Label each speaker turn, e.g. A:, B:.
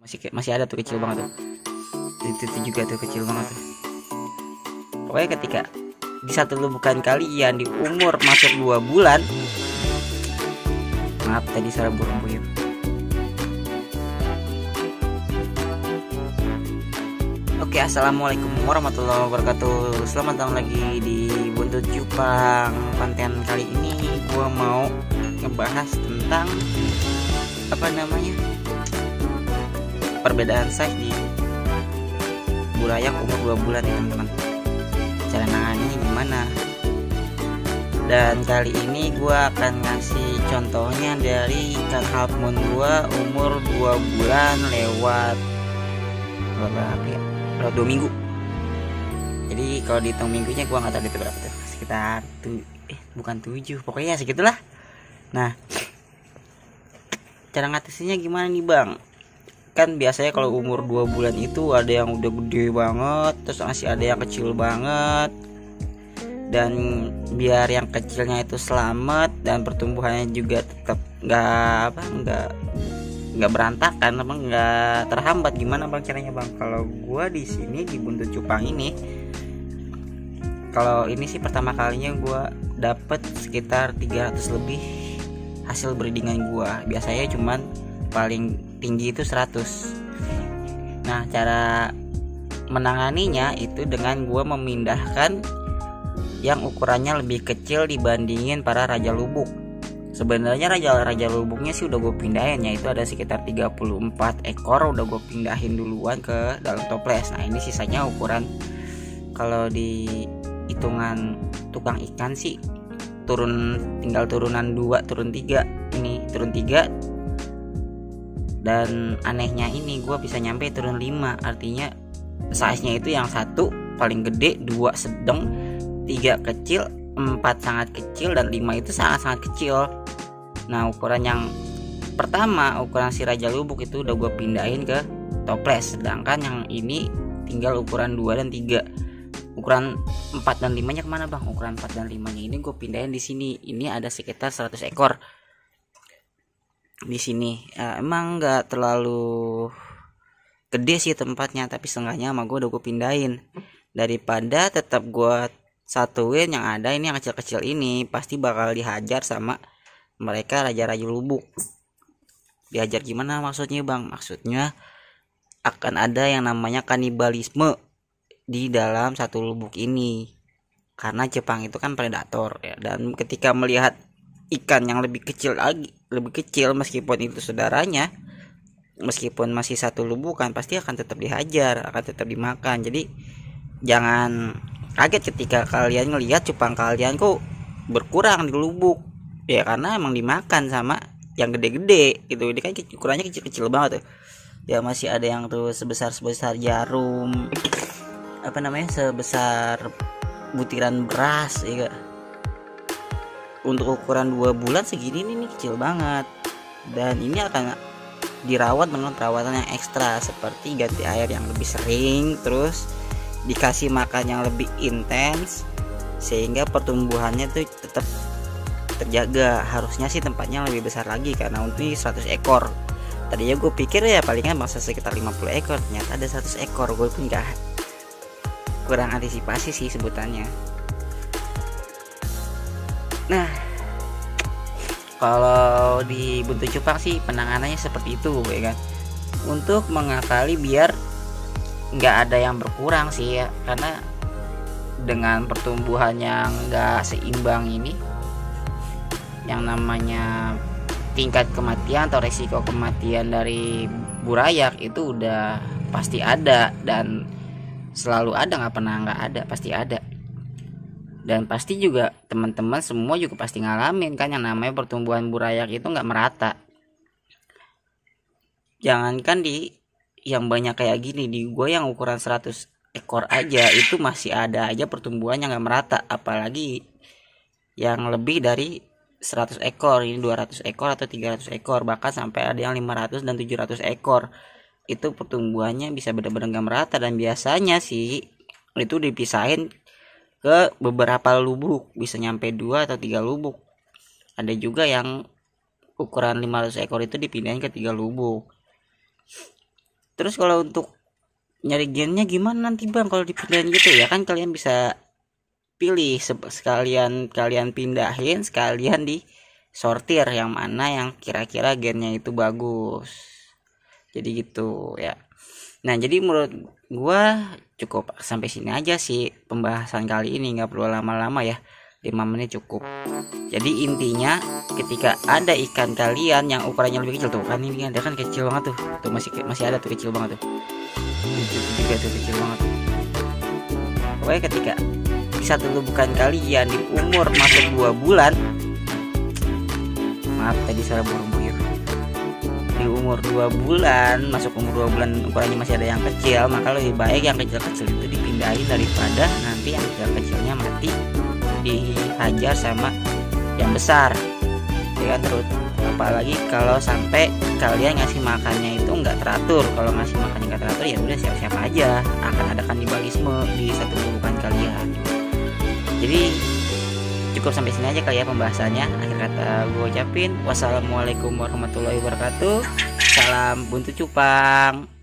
A: masih ada tuh kecil banget tuh. Itu juga tuh kecil banget tuh. Pokoknya ketika di satu lubukan kalian di umur masuk 2 bulan, maaf tadi suara burung puyuh. Oke, assalamualaikum warahmatullahi wabarakatuh. Selamat datang lagi di Buntut Cupang. Konten kali ini gua mau ngebahas tentang perbedaan size di burayak umur 2 bulan ya teman-teman. Cara nangannya gimana? Dan kali ini gua akan ngasih contohnya dari ikan half moon gua umur 2 bulan lewat 2 minggu. Jadi kalau dihitung minggunya gua nggak tahu itu berapa tuh, sekitar bukan 7, pokoknya segitulah. Nah, cara ngatasinnya gimana nih bang? Kan biasanya kalau umur 2 bulan itu ada yang udah gede banget, terus masih ada yang kecil banget. Dan biar yang kecilnya itu selamat dan pertumbuhannya juga tetap nggak berantakan, nggak terhambat, gimana bang caranya bang? Kalau gua di sini di Buntut Cupang ini, kalau ini sih pertama kalinya gua dapet sekitar 300 lebih hasil breedingan gua. Biasanya cuman paling tinggi itu 100. Nah, cara menanganinya itu dengan gua memindahkan yang ukurannya lebih kecil dibandingin para raja lubuk. Sebenarnya raja lubuknya sih udah gue pindahin, ya itu ada sekitar 34 ekor udah gue pindahin duluan ke dalam toples. Nah, ini sisanya ukuran kalau di hitungan tukang ikan sih tinggal turunan 2, turun 3. Ini turun 3. Dan anehnya ini gue bisa nyampe turun 5. Artinya size-nya itu yang 1 paling gede, 2 sedang, 3 kecil, 4 sangat kecil, dan 5 itu sangat-sangat kecil. Nah, ukuran yang pertama, ukuran si raja lubuk itu udah gue pindahin ke toples. Sedangkan yang ini tinggal ukuran 2 dan 3. Ukuran 4 dan 5 nya kemana bang? Ukuran 4 dan 5 nya ini gue pindahin di sini. Ini ada sekitar 100 ekor di sini. Ya, emang nggak terlalu gede sih tempatnya, tapi setengahnya sama gue udah gue pindahin. Daripada tetap gue satuin yang ada ini, yang kecil-kecil ini pasti bakal dihajar sama mereka raja-raja lubuk. Dihajar gimana maksudnya bang? Maksudnya akan ada yang namanya kanibalisme di dalam satu lubuk ini, karena Jepang itu kan predator ya. Dan ketika melihat ikan yang lebih kecil meskipun itu saudaranya, meskipun masih satu lubukan, pasti akan tetap dihajar, akan tetap dimakan. Jadi jangan kaget ketika kalian ngelihat cupang kalian kok berkurang di lubuk, ya karena emang dimakan sama yang gede-gede gitu. Ini kan ukurannya kecil-kecil banget tuh. Ya masih ada yang tuh sebesar jarum, sebesar butiran beras ya. Untuk ukuran 2 bulan segini ini kecil banget. Dan ini akan dirawat dengan perawatan yang ekstra, seperti ganti air yang lebih sering, terus dikasih makan yang lebih intens, sehingga pertumbuhannya tuh tetap terjaga. Harusnya sih tempatnya lebih besar lagi, karena untuk 100 ekor. Tadinya gue pikir ya palingan masa sekitar 50 ekor, ternyata ada 100 ekor. Gue pun kurang antisipasi sih sebutannya. Nah, kalau di Buntut Cupang sih penanganannya seperti itu ya kan, untuk mengakali biar nggak ada yang berkurang sih ya. Karena dengan pertumbuhan yang nggak seimbang ini, yang namanya tingkat kematian atau resiko kematian dari burayak itu udah pasti ada, dan selalu ada, nggak pernah nggak ada, pasti ada. Dan pasti juga teman-teman semua juga pasti ngalamin kan yang namanya pertumbuhan burayak itu nggak merata. Jangankan di yang banyak kayak gini, di gue yang ukuran 100 ekor aja itu masih ada aja pertumbuhannya nggak merata, apalagi yang lebih dari 100 ekor, ini 200 ekor atau 300 ekor, bahkan sampai ada yang 500 dan 700 ekor. Itu pertumbuhannya bisa benar-benar nggak merata, dan biasanya sih itu dipisahin ke beberapa lubuk, bisa nyampe 2 atau 3 lubuk. Ada juga yang ukuran 500 ekor itu dipindahin ke 3 lubuk. Terus kalau untuk nyari gennya gimana nanti bang kalau dipindahin gitu ya kan, kalian bisa pilih sekalian kalian pindahin, sekalian di sortir yang mana yang kira-kira gennya itu bagus. Jadi gitu ya. Nah jadi menurut gua cukup sampai sini aja sih pembahasan kali ini, nggak perlu lama-lama ya, 5 menit cukup. Jadi intinya ketika ada ikan kalian yang ukurannya lebih kecil tuh kan, ini ada kan kecil banget tuh masih ada tuh kecil banget tuh, itu juga tuh kecil banget. Pokoknya ketika di satu lubang kalian di umur masuk 2 bulan, maaf tadi suara burung buyut, di umur 2 bulan, masuk umur 2 bulan ukurannya masih ada yang kecil, maka lebih baik yang kecil-kecil itu dipindahin daripada nanti yang kecil-kecilnya mati dihajar sama yang besar ya kan. Terus apalagi kalau sampai kalian ngasih makannya itu nggak teratur. Kalau ngasih makannya nggak teratur ya udah siap-siap aja akan ada kanibalisme di satu lubang kalian. Jadi cukup sampai sini aja kali ya pembahasannya. Akhir kata gue ucapin wassalamualaikum warahmatullahi wabarakatuh. Salam buntut cupang.